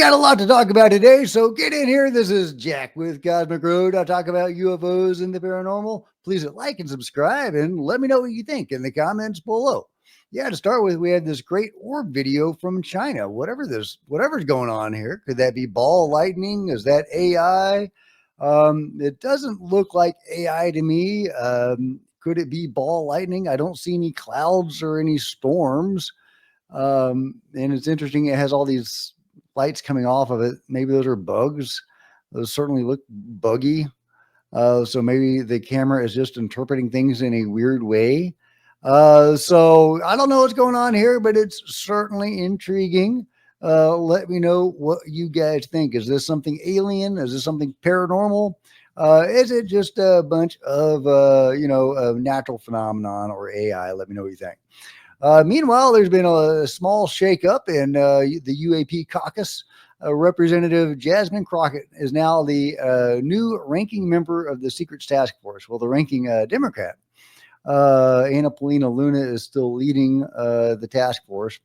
got a lot to talk about today, so get in here. This is Jack with Cosmic Road. I'll talk about UFOs and the paranormal. Please hit like and subscribe and let me know what you think in the comments below. Yeah, to start with, we had this great orb video from China. Whatever's going on here. Could that be ball lightning? Is that AI? It doesn't look like AI to me. Could it be ball lightning? I don't see any clouds or any storms. And it's interesting. It has all these lights coming off of it. Maybe those are bugs. Those certainly look buggy. So maybe the camera is just interpreting things in a weird way. So I don't know what's going on here, but it's certainly intriguing. Let me know what you guys think. Is this something alien? Is this something paranormal? Is it just a bunch of, natural phenomenon or AI? Let me know what you think. Meanwhile, there's been a small shakeup in the UAP caucus. Representative Jasmine Crockett is now the new ranking member of the Secrets Task Force. Well, the ranking Democrat, Anna Paulina Luna, is still leading the task force.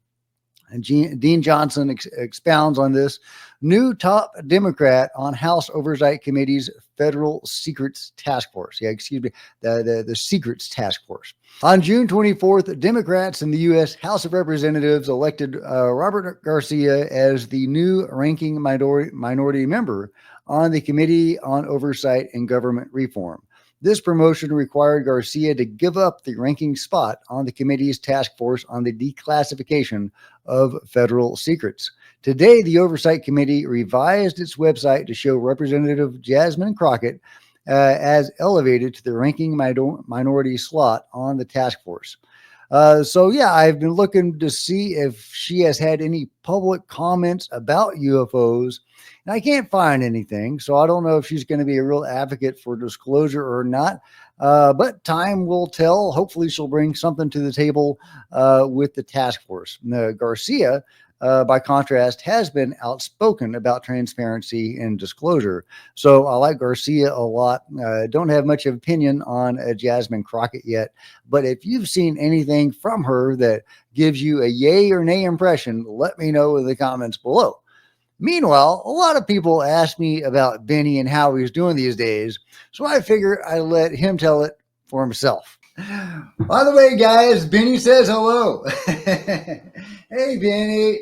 And Dean Johnson expounds on this. New top Democrat on House Oversight Committee's Federal Secrets Task Force. The Secrets Task Force. On June 24th, Democrats in the U.S. House of Representatives elected Robert Garcia as the new ranking minority member on the Committee on Oversight and Government Reform. This promotion required Garcia to give up the ranking spot on the committee's task force on the declassification of federal secrets. Today, the Oversight Committee revised its website to show Representative Jasmine Crockett as elevated to the ranking minority slot on the task force. I've been looking to see if she has had any public comments about UFOs, and I can't find anything. So I don't know if she's going to be a real advocate for disclosure or not. But time will tell. Hopefully she'll bring something to the table with the task force. Garcia, by contrast, has been outspoken about transparency and disclosure. So I like Garcia a lot. Don't have much of opinion on Jasmine Crockett yet, but if you've seen anything from her that gives you a yay or nay impression, let me know in the comments below. Meanwhile, a lot of people ask me about Benny and how he's doing these days, so I figure I let him tell it for himself. By the way, guys, Benny says hello. Hey, Benny.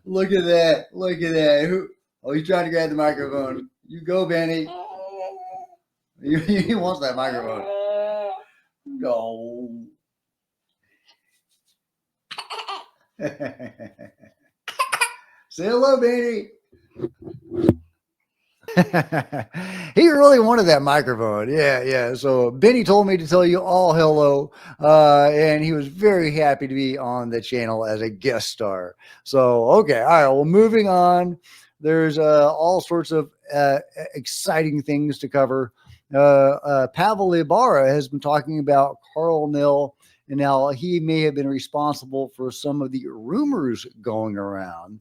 Look at that. Look at that. Oh, he's trying to grab the microphone. You go, Benny. He wants that microphone. No. Say hello, Benny. He really wanted that microphone. Yeah. So Benny told me to tell you all hello. And he was very happy to be on the channel as a guest star. So, okay. All right. Well, moving on. There's all sorts of exciting things to cover. Pavel Ibarra has been talking about Carl Nell and how he may have been responsible for some of the rumors going around.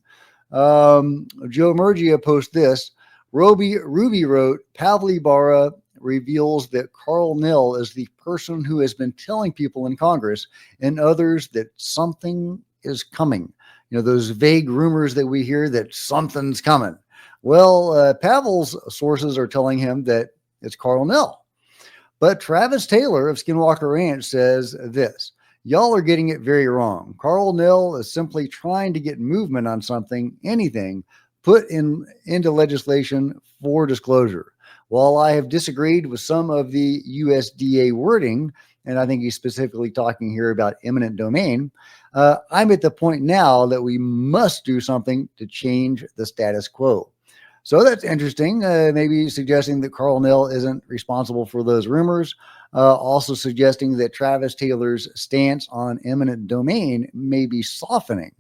Joe Murgia posts this. Ruby wrote, Pavel Ibarra reveals that Carl Nell is the person who has been telling people in Congress and others that something is coming. You know, those vague rumors that we hear that something's coming. Well, Pavel's sources are telling him that it's Carl Nell. But Travis Taylor of Skinwalker Ranch says this. Y'all are getting it very wrong. Carl Nell is simply trying to get movement on something, anything, put into legislation for disclosure. While I have disagreed with some of the USDA wording, and I think he's specifically talking here about eminent domain, I'm at the point now that we must do something to change the status quo. So that's interesting. Maybe suggesting that Carl Nell isn't responsible for those rumors. Also suggesting that Travis Taylor's stance on eminent domain may be softening.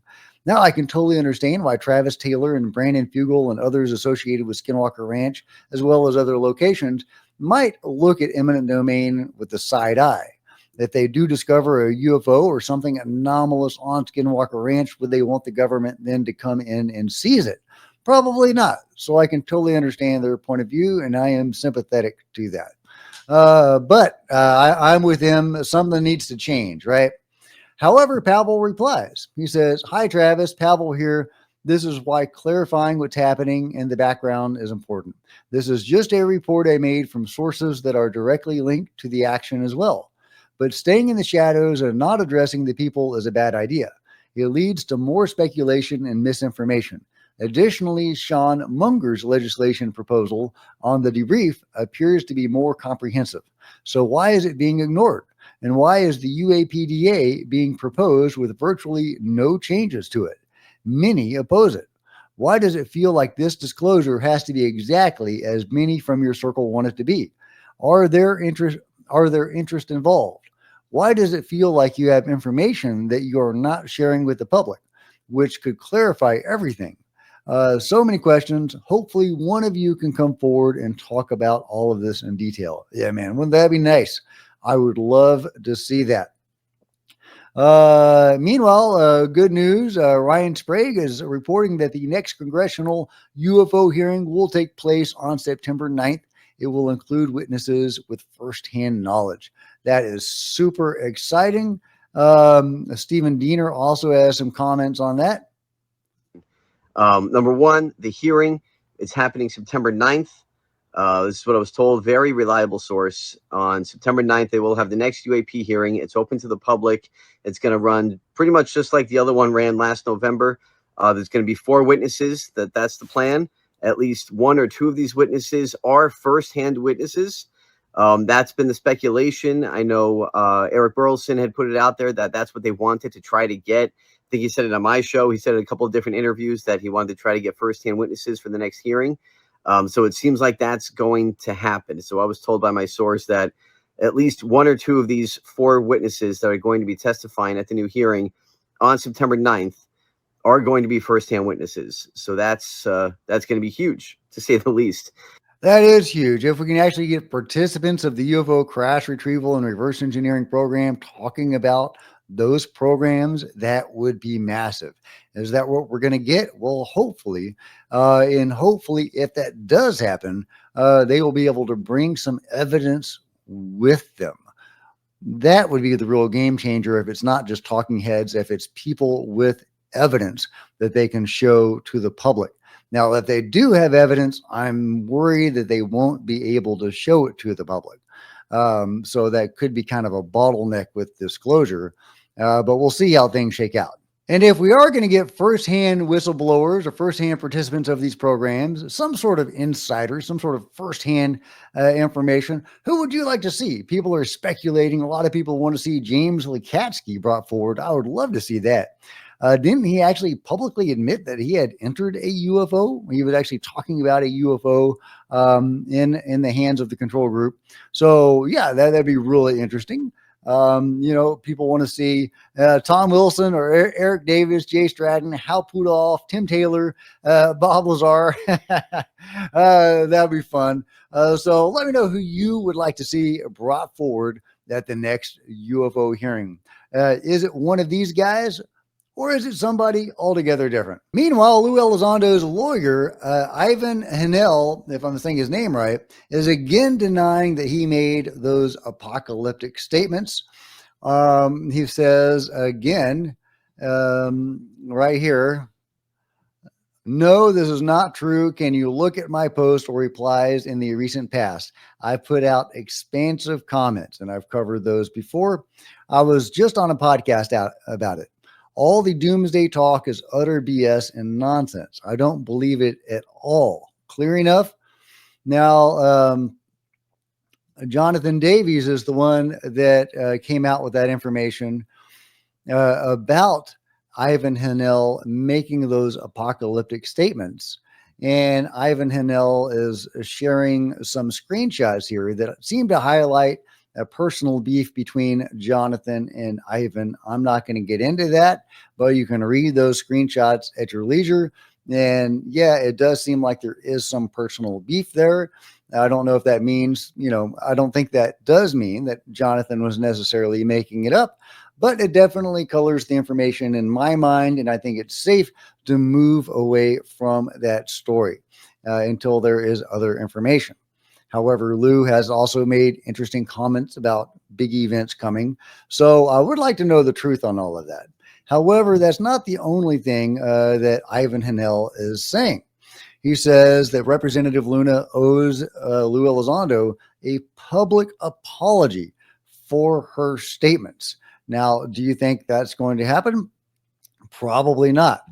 Now, I can totally understand why Travis Taylor and Brandon Fugel and others associated with Skinwalker Ranch, as well as other locations, might look at eminent domain with the side eye. If they do discover a UFO or something anomalous on Skinwalker Ranch, would they want the government then to come in and seize it? Probably not. So I can totally understand their point of view, and I am sympathetic to that. But I'm with him. Something needs to change, right? However, Pavel replies. He says, hi, Travis. Pavel here. This is why clarifying what's happening in the background is important. This is just a report I made from sources that are directly linked to the action as well. But staying in the shadows and not addressing the people is a bad idea. It leads to more speculation and misinformation. Additionally, Sean Munger's legislation proposal on the debrief appears to be more comprehensive. So why is it being ignored? And why is the UAPDA being proposed with virtually no changes to it? Many oppose it. Why does it feel like this disclosure has to be exactly as many from your circle want it to be? Are there interest involved? Why does it feel like you have information that you are not sharing with the public, which could clarify everything? So many questions. Hopefully, one of you can come forward and talk about all of this in detail. Yeah, man, wouldn't that be nice? I would love to see that. Meanwhile, good news. Ryan Sprague is reporting that the next congressional UFO hearing will take place on September 9th. It will include witnesses with firsthand knowledge. That is super exciting. Stephen Diener also has some comments on that. Number one, the hearing is happening September 9th. This is what I was told. Very reliable source. On September 9th, they will have the next UAP hearing. It's open to the public. It's going to run pretty much just like the other one ran last November. There's going to be 4 witnesses. That's the plan. At least 1 or 2 of these witnesses are firsthand witnesses. That's been the speculation. I know Eric Burleson had put it out there that that's what they wanted to try to get. I think he said it on my show. He said in a couple of different interviews that he wanted to try to get firsthand witnesses for the next hearing. So it seems like that's going to happen. So I was told by my source that at least 1 or 2 of these 4 witnesses that are going to be testifying at the new hearing on September 9th are going to be firsthand witnesses. So that's going to be huge, to say the least. That is huge. If we can actually get participants of the UFO crash retrieval and reverse engineering program talking about those programs, that would be massive. Is that what we're going to get? Well, hopefully. And hopefully, if that does happen, they will be able to bring some evidence with them. That would be the real game changer if it's not just talking heads, if it's people with evidence that they can show to the public. Now, if they do have evidence, I'm worried that they won't be able to show it to the public. So that could be kind of a bottleneck with disclosure, but we'll see how things shake out. And if we are going to get firsthand whistleblowers or firsthand participants of these programs, some sort of insider, some sort of firsthand information, who would you like to see? People are speculating. A lot of people want to see James Lukatsky brought forward. I would love to see that. Didn't he actually publicly admit that he had entered a UFO? He was actually talking about a UFO in the hands of the control group. So yeah, that'd be really interesting. People want to see Tom Wilson or Eric Davis, Jay Stratton, Hal Pudolph, Tim Taylor, Bob Lazar. That'd be fun. So let me know who you would like to see brought forward at the next UFO hearing. Is it one of these guys? Or is it somebody altogether different? Meanwhile, Lou Elizondo's lawyer, Ivan Hanel, if I'm saying his name right, is again denying that he made those apocalyptic statements. He says again, right here, no, this is not true. Can you look at my post or replies in the recent past? I put out expansive comments, and I've covered those before. I was just on a podcast out about it. All the doomsday talk is utter BS and nonsense. I don't believe it at all. Clear enough? Now, Jonathan Davies is the one that came out with that information about Ivan Hanel making those apocalyptic statements. And Ivan Hanel is sharing some screenshots here that seem to highlight a personal beef between Jonathan and Ivan. I'm not going to get into that, but you can read those screenshots at your leisure. And yeah, it does seem like there is some personal beef there. I don't know if that means, I don't think that does mean that Jonathan was necessarily making it up, but it definitely colors the information in my mind. And I think it's safe to move away from that story until there is other information. However, Lou has also made interesting comments about big events coming. So I would like to know the truth on all of that. However, that's not the only thing that Ivan Hanel is saying. He says that Representative Luna owes Lou Elizondo a public apology for her statements. Now, do you think that's going to happen? Probably not.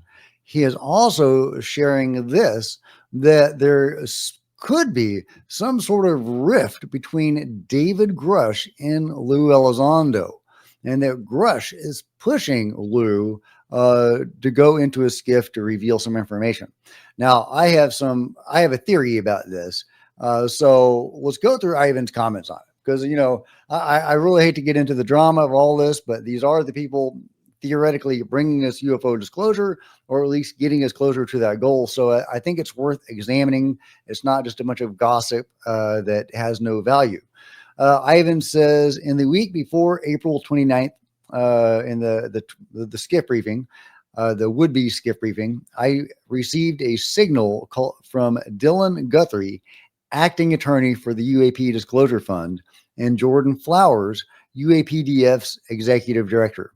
He is also sharing this, that there could be some sort of rift between David Grusch and Lou Elizondo, and that Grusch is pushing Lou to go into a skiff to reveal some information. Now, I have a theory about this. So let's go through Ivan's comments on it, because I really hate to get into the drama of all this, but these are the people theoretically bringing us UFO disclosure, or at least getting us closer to that goal. So I think it's worth examining. It's not just a bunch of gossip that has no value. Ivan says, in the week before April 29th, in the skiff briefing, the would-be skiff briefing, I received a signal call from Dylan Guthrie, acting attorney for the UAP Disclosure Fund, and Jordan Flowers, UAPDF's executive director.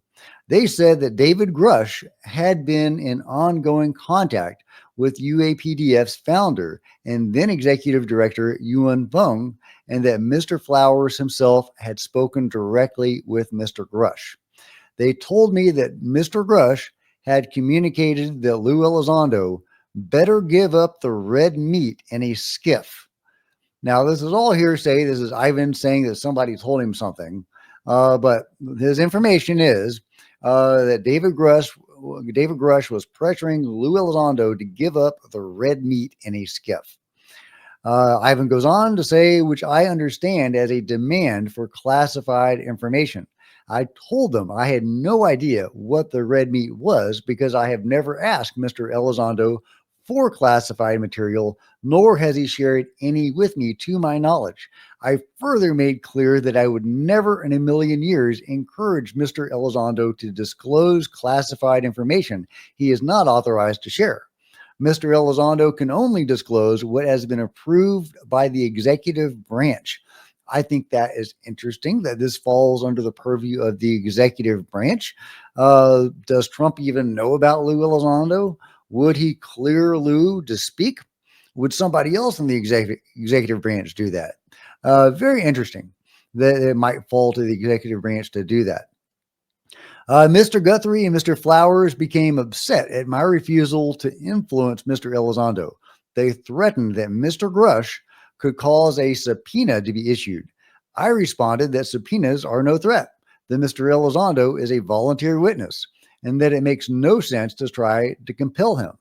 They said that David Grusch had been in ongoing contact with UAPDF's founder and then executive director Yuan Feng, and that Mr. Flowers himself had spoken directly with Mr. Grusch. They told me that Mr. Grusch had communicated that Lou Elizondo better give up the red meat in a skiff. Now, this is all hearsay. This is Ivan saying that somebody told him something. But his information is that David Grusch was pressuring Lou Elizondo to give up the red meat in a skiff. Ivan goes on to say, which I understand as a demand for classified information. I told them I had no idea what the red meat was because I have never asked Mr. Elizondo for classified material, nor has he shared any with me to my knowledge. I further made clear that I would never in a million years encourage Mr. Elizondo to disclose classified information he is not authorized to share. Mr. Elizondo can only disclose what has been approved by the executive branch. I think that is interesting that this falls under the purview of the executive branch. Does Trump even know about Lou Elizondo? Would he clear Lou to speak? Would somebody else in the executive branch do that? Very interesting that it might fall to the executive branch to do that. Mr. Guthrie and Mr. Flowers became upset at my refusal to influence Mr. Elizondo. They threatened that Mr. Grusch could cause a subpoena to be issued. I responded that subpoenas are no threat, that Mr. Elizondo is a volunteer witness, and that it makes no sense to try to compel him.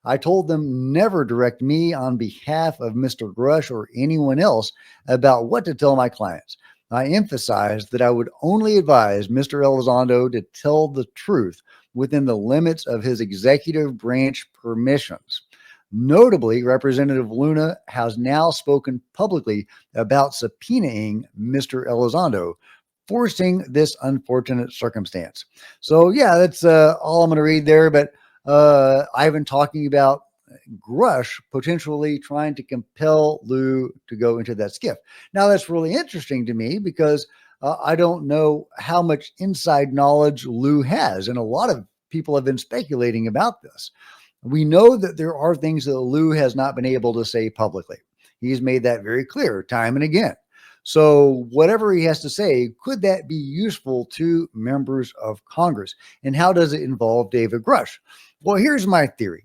I told them never direct me on behalf of Mr. Grusch or anyone else about what to tell my clients. I emphasized that I would only advise Mr. Elizondo to tell the truth within the limits of his executive branch permissions. Notably, Representative Luna has now spoken publicly about subpoenaing Mr. Elizondo, forcing this unfortunate circumstance. So, yeah, that's all I'm going to read there. But Ivan talking about Grusch potentially trying to compel Lou to go into that skiff. Now, that's really interesting to me because I don't know how much inside knowledge Lou has. And a lot of people have been speculating about this. We know that there are things that Lou has not been able to say publicly. He's made that very clear time and again. So whatever he has to say, could that be useful to members of Congress? And how does it involve David Grusch? Well, here's my theory.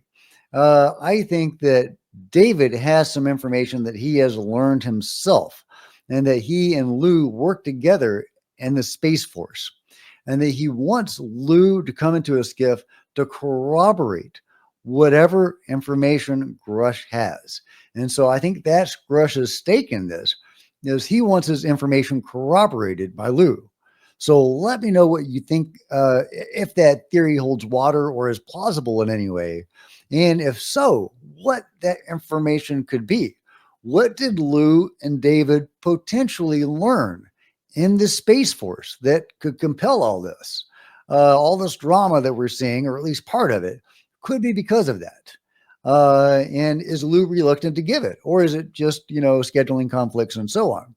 I think that David has some information that he has learned himself, and that he and Lou work together in the Space Force, and that he wants Lou to come into a skiff to corroborate whatever information Grusch has. And so I think that's Grusch's stake in this, is he wants his information corroborated by Lou. So let me know what you think, if that theory holds water or is plausible in any way. And if so, what that information could be. What did Lou and David potentially learn in the Space Force that could compel all this? All this drama that we're seeing, or at least part of it, could be because of that. And is Lou reluctant to give it? Or is it just, scheduling conflicts and so on?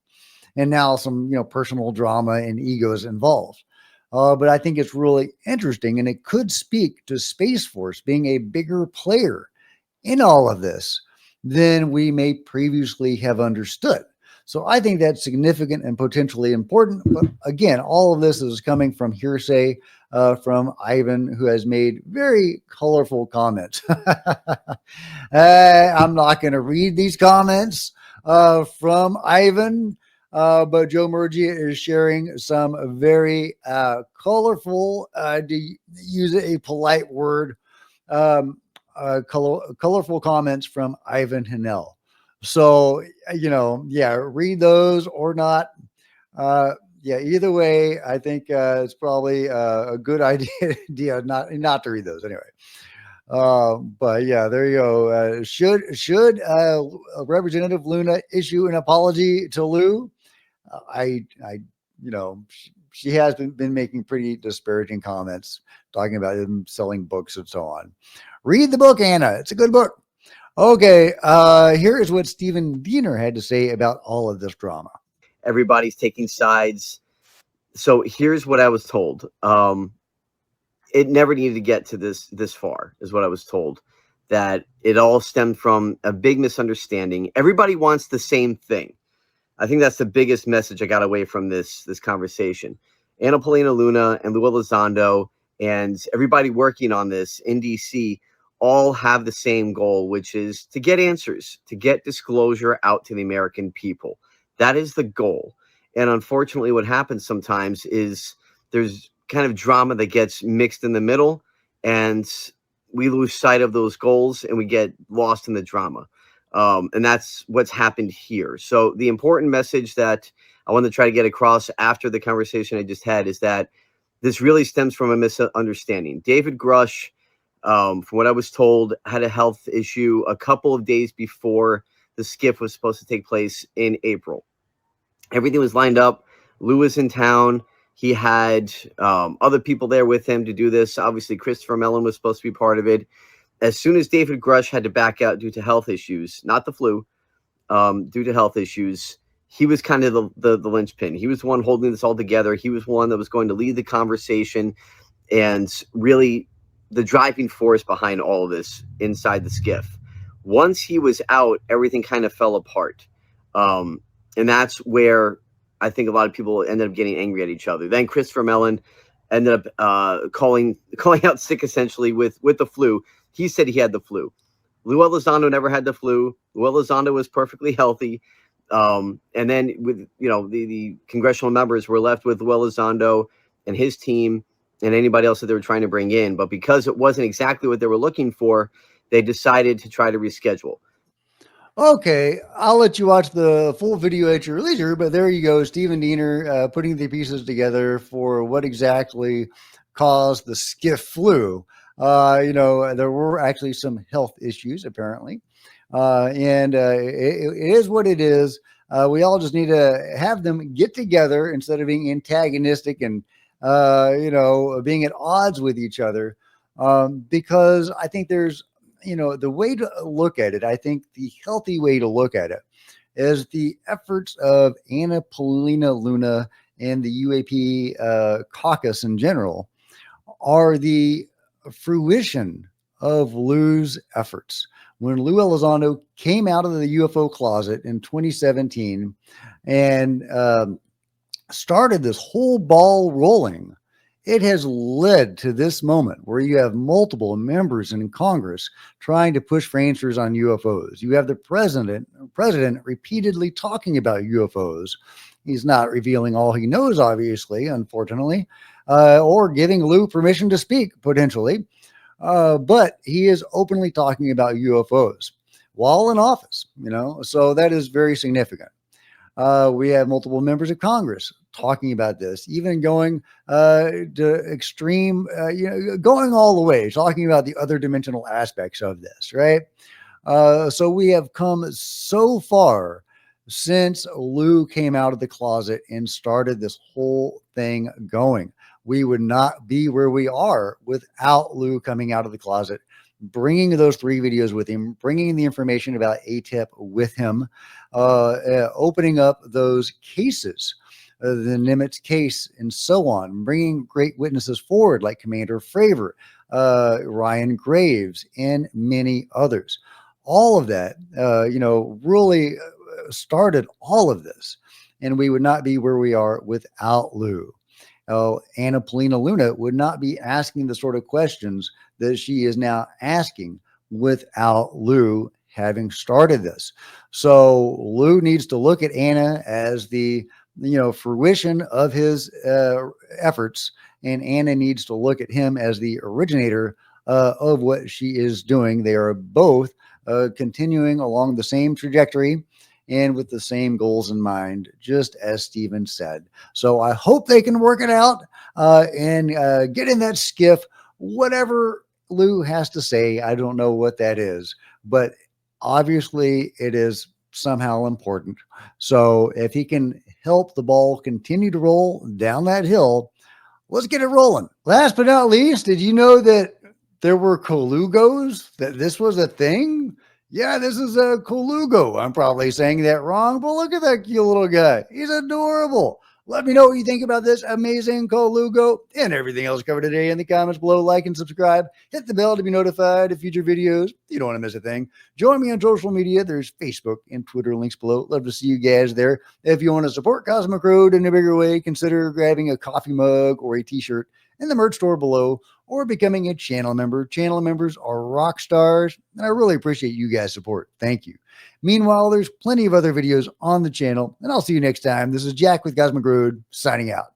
And now some, personal drama and egos involved. But I think it's really interesting, and it could speak to Space Force being a bigger player in all of this than we may previously have understood. So I think that's significant and potentially important. But again, all of this is coming from hearsay from Ivan, who has made very colorful comments. I'm not going to read these comments from Ivan, but Joe Murgia is sharing some very colorful, to use a polite word, colorful comments from Ivan Hanel. So, yeah, read those or not. Yeah, either way, I think it's probably a good idea not to read those anyway. But yeah, there you go. Should Representative Luna issue an apology to Lou? I, she has been making pretty disparaging comments, talking about him selling books and so on. Read the book, Anna. It's a good book. Okay, here is what Stephen Diener had to say about all of this drama. Everybody's taking sides. So here's what I was told. It never needed to get to this far, is what I was told. That it all stemmed from a big misunderstanding. Everybody wants the same thing. I think that's the biggest message I got away from this conversation. Anna Paulina Luna and Lou Elizondo and everybody working on this in DC all have the same goal, which is to get answers, to get disclosure out to the American people. That is the goal. And unfortunately, what happens sometimes is there's kind of drama that gets mixed in the middle, and we lose sight of those goals and we get lost in the drama. And that's what's happened here. So the important message that I want to try to get across after the conversation I just had is that this really stems from a misunderstanding. David Grusch, from what I was told, had a health issue a couple of days before the skiff was supposed to take place in April. Everything was lined up. Lou was in town. He had other people there with him to do this. Obviously, Christopher Mellon was supposed to be part of it. As soon as David Grusch had to back out due to health issues, not the flu, due to health issues, he was kind of the linchpin. He was the one holding this all together. He was one that was going to lead the conversation and really the driving force behind all of this inside the skiff. Once he was out, everything kind of fell apart. And that's where I think a lot of people ended up getting angry at each other. Then Christopher Mellon ended up calling out sick essentially with the flu. He said he had the flu. Lou Elizondo never had the flu. Lou Elizondo was perfectly healthy. And then with the congressional members were left with Lou Elizondo and his team and anybody else that they were trying to bring in. But because it wasn't exactly what they were looking for, they decided to try to reschedule. Okay, I'll let you watch the full video at your leisure, but there you go, Stephen Diener putting the pieces together for what exactly caused the skiff flu. There were actually some health issues apparently, and it is what it is. We all just need to have them get together instead of being antagonistic and being at odds with each other, because I think there's the way to look at it, I think the healthy way to look at it is the efforts of Anna Paulina Luna and the UAP caucus in general are the fruition of Lou's efforts. When Lou Elizondo came out of the UFO closet in 2017 and started this whole ball rolling, it has led to this moment where you have multiple members in Congress trying to push for answers on UFOs. You have the president repeatedly talking about UFOs. He's not revealing all he knows, obviously, unfortunately, or giving Lou permission to speak, potentially. But he is openly talking about UFOs while in office, so that is very significant. We have multiple members of Congress talking about this, even going to extreme, going all the way, talking about the other dimensional aspects of this, right? So we have come so far since Lou came out of the closet and started this whole thing going. We would not be where we are without Lou coming out of the closet, bringing those 3 videos with him, bringing the information about ATIP with him, opening up those cases the Nimitz case, and so on, bringing great witnesses forward like Commander Fravor, Ryan Graves, and many others. All of that, really started all of this. And we would not be where we are without Lou. Anna Polina Luna would not be asking the sort of questions that she is now asking without Lou having started this. So Lou needs to look at Anna as the fruition of his efforts, and Anna needs to look at him as the originator of what she is doing. They are both continuing along the same trajectory and with the same goals in mind, just as Steven said. So I hope they can work it out and get in that skiff. Whatever Lou has to say, I don't know what that is, but obviously it is somehow important. So if he can help the ball continue to roll down that hill, let's get it rolling. Last but not least, did you know that there were colugos, that this was a thing? Yeah, this is a colugo. I'm probably saying that wrong, but look at that cute little guy. He's adorable. Let me know what you think about this amazing colugo and everything else covered today in the comments below. Like and subscribe. Hit the bell to be notified of future videos. You don't want to miss a thing. Join me on social media. There's Facebook and Twitter links below. Love to see you guys there. If you want to support Cosmic Road in a bigger way, consider grabbing a coffee mug or a t-shirt in the merch store below, or becoming a channel member. Channel members are rock stars, and I really appreciate you guys' support. Thank you. Meanwhile, there's plenty of other videos on the channel, and I'll see you next time. This is Jack with Cosmic Road, signing out.